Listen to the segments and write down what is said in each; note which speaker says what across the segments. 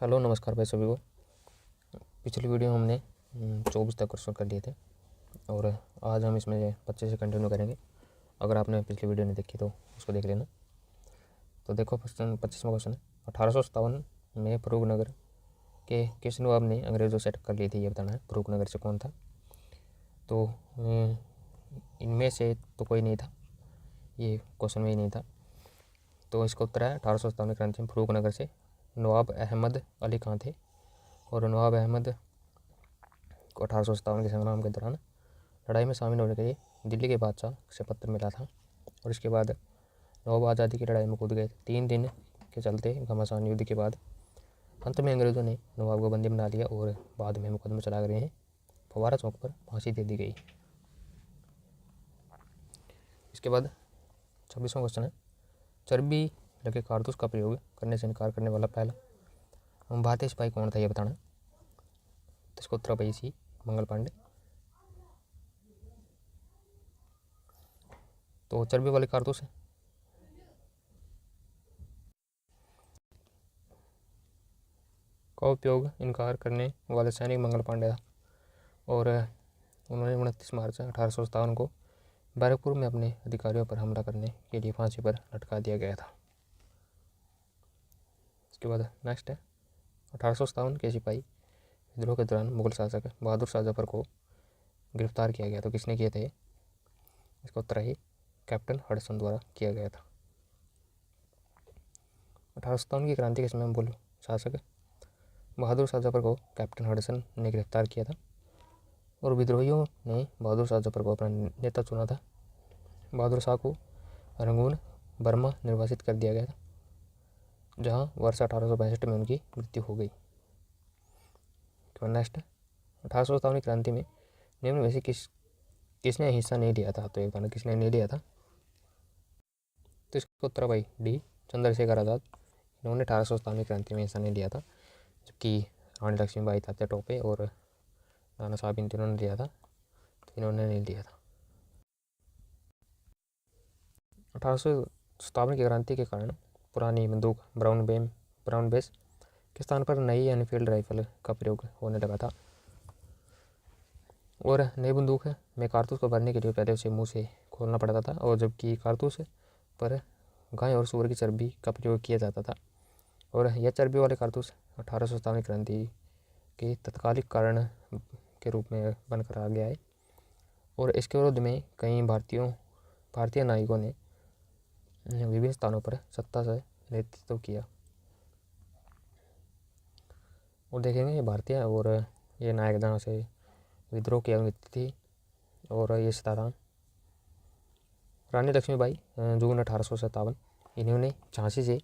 Speaker 1: Hello नमस्कार भाई सभी को। पिछली वीडियो हमने 24 तक क्वेश्चन कर लिए थे और आज हम इसमें 25 से कंटिन्यू करेंगे। अगर आपने पिछली वीडियो नहीं देखी तो उसको देख लेना। तो देखो क्वेश्चन 25वां क्वेश्चन है। 1857 में फरूखनगर के किस नवाब ने अंग्रेज़ों से टक्कर ली थी, ये बताना है। फरूखनगर से कौन था? तो इनमें से तो कोई नहीं था, ये क्वेश्चन में ही नहीं था। तो इसका उत्तर है 1857 की क्रांति में फरूखनगर से नवाब अहमद अली खां थे। और नवाब अहमद को 1857 के संग्राम के दौरान लड़ाई में शामिल होने के लिए दिल्ली के बादशाह से पत्र मिला था और इसके बाद नवाब आज़ादी की लड़ाई में कूद गए। 3 दिन के चलते घमासान युद्ध के बाद अंत में अंग्रेज़ों ने नवाब को बंदी बना लिया और बाद में मुकदमा चला रहे हैं। फवारा चौक पर फांसी दे दी गई। इसके बाद 26वां क्वेश्चन है। चर्बी लगे कारतूस का प्रयोग करने से इनकार करने वाला पहला भारतीय सिपाही कौन था, यह बताना। तो इसको उत्तर भाई सी मंगल पांडे। तो चर्बी वाले कारतूस का उपयोग इनकार करने वाले सैनिक मंगल पांडे था और उन्होंने 29 मार्च 1857 को बैरकपुर में अपने अधिकारियों पर हमला करने के लिए फांसी पर लटका दिया गया था। इसके बाद नेक्स्ट है 1857 के सिपाही विद्रोह के दौरान मुगल शासक बहादुर शाह जफर को गिरफ्तार किया गया। तो किसने किए थे? इसका उत्तर है कैप्टन हडसन द्वारा किया गया था। 1857 की क्रांति के समय मुगल शासक बहादुर शाह जफर को कैप्टन हडसन ने गिरफ्तार किया था और विद्रोहियों ने बहादुर शाह जफर को अपना नेता चुना था। बहादुर शाह को रंगून बर्मा निर्वासित कर दिया गया था, जहां वर्ष 1865 में उनकी मृत्यु हो गई। नेक्स्ट 1857 की क्रांति में निम्न में से किसने हिस्सा नहीं लिया था? तो एक बार किसने नहीं लिया था? तो इसका उत्तर भाई डी चंद्रशेखर आज़ाद। इन्होंने 1857 की क्रांति में हिस्सा नहीं लिया था, जबकि रानी लक्ष्मीबाई, तात्या टोपे और नाना साहब इन तीनों ने लिया था, तो इन्होंने नहीं लिया था। 1857 की क्रांति के कारण पुरानी बंदूक ब्राउन बेस के स्थान पर नई एनफील्ड राइफल का प्रयोग होने लगा था और नई बंदूक में कारतूस को भरने के लिए पहले उसे मुंह से खोलना पड़ता था, और जबकि कारतूस पर गाय और सूअर की चर्बी का प्रयोग किया जाता था। और यह चर्बी वाले कारतूस 1857 की क्रांति के तत्कालिक कारण के रूप में बनकर आ गया है और इसके विरोध में कई भारतीय नायकों ने विभिन्न स्थानों पर सत्ता से नेतृत्व किया। और देखेंगे ये भारतीय और ये नायक जहाँ से विद्रोह की अनुमति थी और ये सिताराम रानी लक्ष्मीबाई जून 1857, इन्होंने झांसी से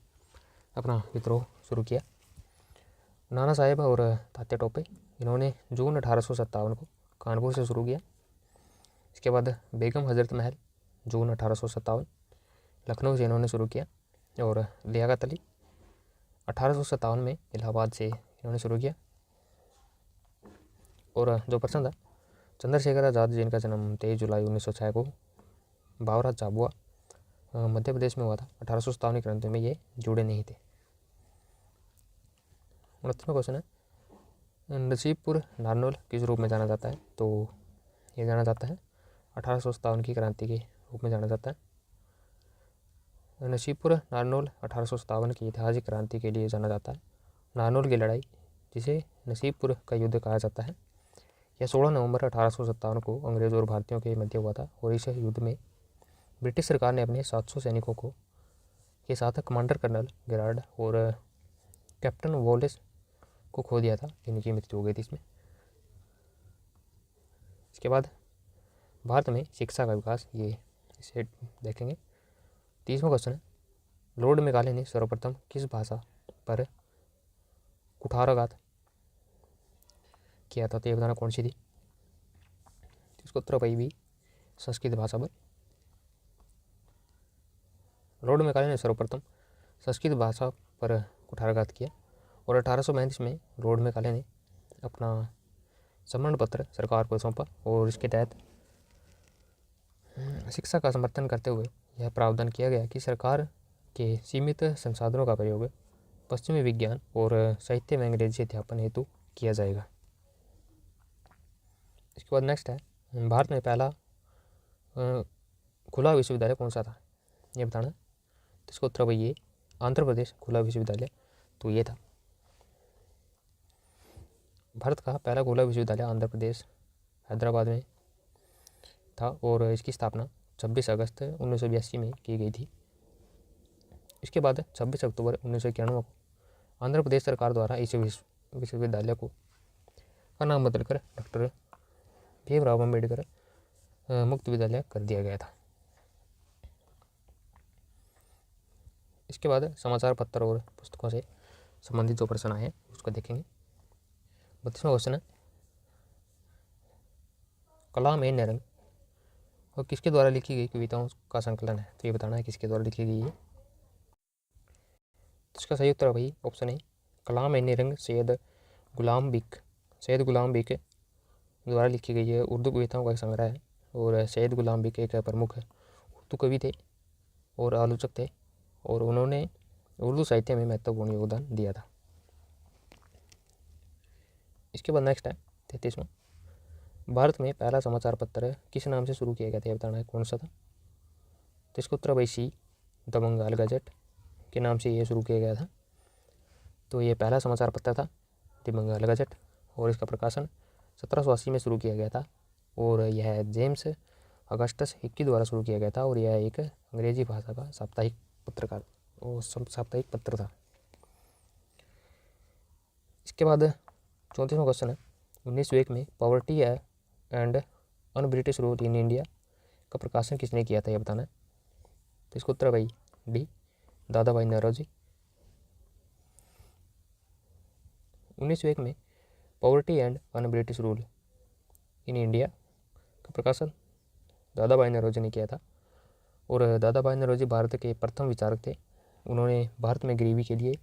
Speaker 1: अपना विद्रोह शुरू किया। नाना साहेब और तात्या टोपे, इन्होंने जून 1857 को कानपुर से शुरू किया। इसके बाद बेगम हजरत महल जून 1857 लखनऊ से इन्होंने शुरू किया और लियाकत अली 1857 में इलाहाबाद से इन्होंने शुरू किया। और जो पर्सन था चंद्रशेखर आज़ाद, जिनका जन्म 23 जुलाई 1906 को बावरा झाबुआ मध्य प्रदेश में हुआ था, 1857 की क्रांति में ये जुड़े नहीं थे। 29वां क्वेश्चन है नसीबपुर नारनौल किस रूप में जाना जाता है? तो ये जाना जाता है 1857 की क्रांति के रूप में जाना जाता है। नसीबपुर नारनौल 1857 की ऐतिहासिक क्रांति के लिए जाना जाता है। नारनौल की लड़ाई, जिसे नसीबपुर का युद्ध कहा जाता है, यह 16 नवंबर 1857 को अंग्रेज़ों और भारतीयों के मध्य हुआ था और इस युद्ध में ब्रिटिश सरकार ने अपने 700 सैनिकों के साथ कमांडर कर्नल गिरार्ड और कैप्टन वॉलेस को खो दिया था, जिनकी मृत्यु हो गई थी इसमें। इसके बाद भारत में शिक्षा का विकास, ये इसे देखेंगे। 30वां क्वेश्चन है लॉर्ड मेकाले ने सर्वप्रथम किस भाषा पर कुठाराघात किया था? तो ये बताना कौन सी थी। इसको उत्तर भाई भी संस्कृत भाषा पर। लॉर्ड मेकाले ने सर्वप्रथम संस्कृत भाषा पर कुठाराघात किया और 1835 में लॉर्ड मेकाले ने अपना सम्मान पत्र सरकार को सौंपा और इसके तहत शिक्षा का समर्थन करते हुए यह प्रावधान किया गया कि सरकार के सीमित संसाधनों का प्रयोग पश्चिमी विज्ञान और साहित्य में अंग्रेजी अध्यापन हेतु किया जाएगा। इसके बाद नेक्स्ट है, भारत में पहला खुला विश्वविद्यालय कौन सा था, ये बताना। तो इसका उत्तर भाई ये आंध्र प्रदेश खुला विश्वविद्यालय, तो ये था। भारत का पहला खुला विश्वविद्यालय आंध्र प्रदेश हैदराबाद में था और इसकी स्थापना 26 अगस्त 1982 में की गई थी। इसके बाद 26 अक्टूबर 1991 को आंध्र प्रदेश सरकार द्वारा इस विश्वविद्यालय को का नाम बदलकर डॉक्टर भीमराव अम्बेडकर मुक्त विद्यालय कर दिया गया था। इसके बाद समाचार पत्र और पुस्तकों से संबंधित जो प्रश्न आए हैं उसको देखेंगे। 32वां क्वेश्चन है, कलाम ए निरंग और किसके द्वारा लिखी गई कविताओं का संकलन है, तो ये बताना है किसके द्वारा लिखी गई है। तो इसका सही उत्तर भाई ऑप्शन है कलाम ए निरंग सैयद गुलाम बिक द्वारा लिखी गई है। उर्दू कविताओं का एक संग्रह है और सैयद गुलाम बिक एक प्रमुख उर्दू कवि थे और आलोचक थे और उन्होंने उर्दू साहित्य में महत्वपूर्ण योगदान दिया था। इसके बाद नेक्स्ट है 33वां, भारत में पहला समाचार पत्र किस नाम से शुरू किया गया था, बताना है कौन सा था। तो इसका उत्तर भाई सी द बंगाल गजट के नाम से ये शुरू किया गया था। तो ये पहला समाचार पत्र था द बंगाल गजट और इसका प्रकाशन 1780 में शुरू किया गया था और यह जेम्स अगस्टस हिक्की द्वारा शुरू किया गया था और यह एक अंग्रेजी भाषा का साप्ताहिक पत्र था। इसके बाद 34वां क्वेश्चन है, 1901 में poverty and un British rule in India का प्रकाशन किसने किया था, यह बताना है। तो इसका उत्तर भाई डी दादा भाई नौरोजी। 1901 में poverty and un British rule in India का प्रकाशन दादा भाई नौरोजी ने किया था और दादा भाई नौरोजी भारत के प्रथम विचारक थे। उन्होंने भारत में गरीबी के लिए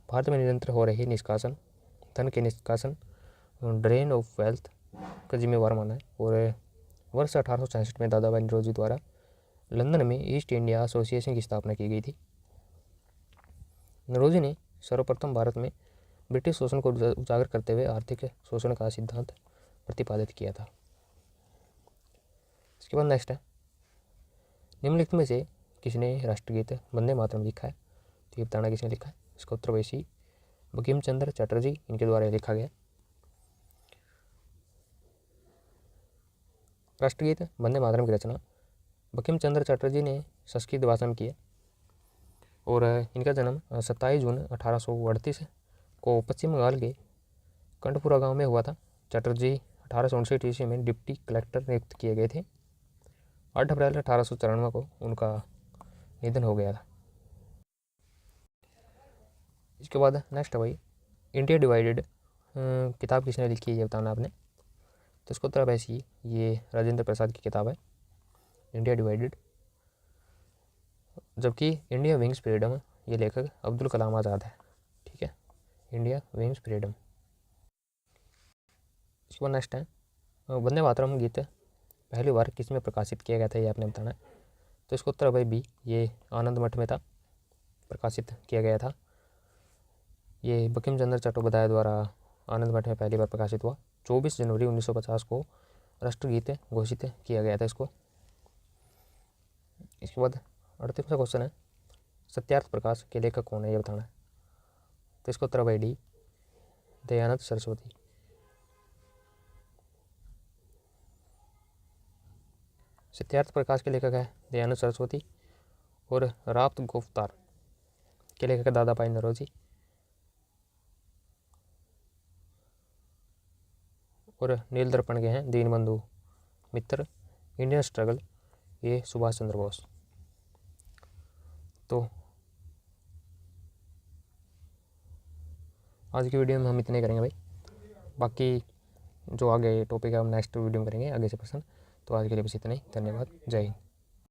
Speaker 1: भारत में निरंतर हो रहे धन के निष्कासन ड्रेन ऑफ वेल्थ का जिम्मेवार माना है और वर्ष 1866 में दादा भाई नौरोजी द्वारा लंदन में ईस्ट इंडिया एसोसिएशन की स्थापना की गई थी। नौरोजी ने सर्वप्रथम भारत में ब्रिटिश शोषण को उजागर करते हुए आर्थिक शोषण का सिद्धांत प्रतिपादित किया था। इसके बाद नेक्स्ट है, निम्नलिखित में से किसने राष्ट्रगीत वंदे मातरम लिखा है, तो ये बताना किसने लिखा है। इसका उत्तर भाई सी बंकिम चंद्र चटर्जी, इनके द्वारा लिखा गया। राष्ट्रगीत वंदे मातरम की रचना बंकिम चंद्र चटर्जी ने संस्कृत भाषा में किया और इनका जन्म 27 जून 1838 को पश्चिम बंगाल के कंठपुरा गांव में हुआ था। चटर्जी 1859 ईस्वी में डिप्टी कलेक्टर नियुक्त किए गए थे। 8 अप्रैल 1894 को उनका निधन हो गया था। इसके बाद नेक्स्ट है भाई इंडिया डिवाइडेड किताब किसने लिखी है, ये बताना आपने। तो इसको उत्तर वैसे ही ये राजेंद्र प्रसाद की किताब है इंडिया डिवाइडेड, जबकि इंडिया विंग्स फ्रीडम ये लेखक अब्दुल कलाम आज़ाद है। ठीक है, इंडिया विंग्स फ्रीडम। इसके बाद नेक्स्ट है वंदे मातरम गीत पहली बार किस में प्रकाशित किया गया था, ये आपने बताना है। तो इसको उत्तर भाई बी ये आनंद मठ में था प्रकाशित किया गया था। ये बंकिम चंद्र चट्टोपाध्याय द्वारा आनंद मठ में पहली बार प्रकाशित हुआ। 24 जनवरी 1950 को राष्ट्रगीत घोषित किया गया था इसको। इसके बाद 38वां क्वेश्चन है सत्यार्थ प्रकाश के लेखक कौन है, ये बताना है। तो इसको उत्तर भाई डी दयानंद सरस्वती। सत्यार्थ प्रकाश के लेखक है दयानंद सरस्वती और राप्त गुफ्तार के लेखक है दादा भाई नौरोजी और नील दर्पण के हैं दीनबंधु मित्र, इंडियन स्ट्रगल ये सुभाष चंद्र बोस। तो आज की वीडियो में हम इतने करेंगे भाई, बाकी जो आगे टॉपिक है हम नेक्स्ट वीडियो में करेंगे आगे से प्रश्न। तो आज के लिए बस इतना ही, धन्यवाद, जय हिंद।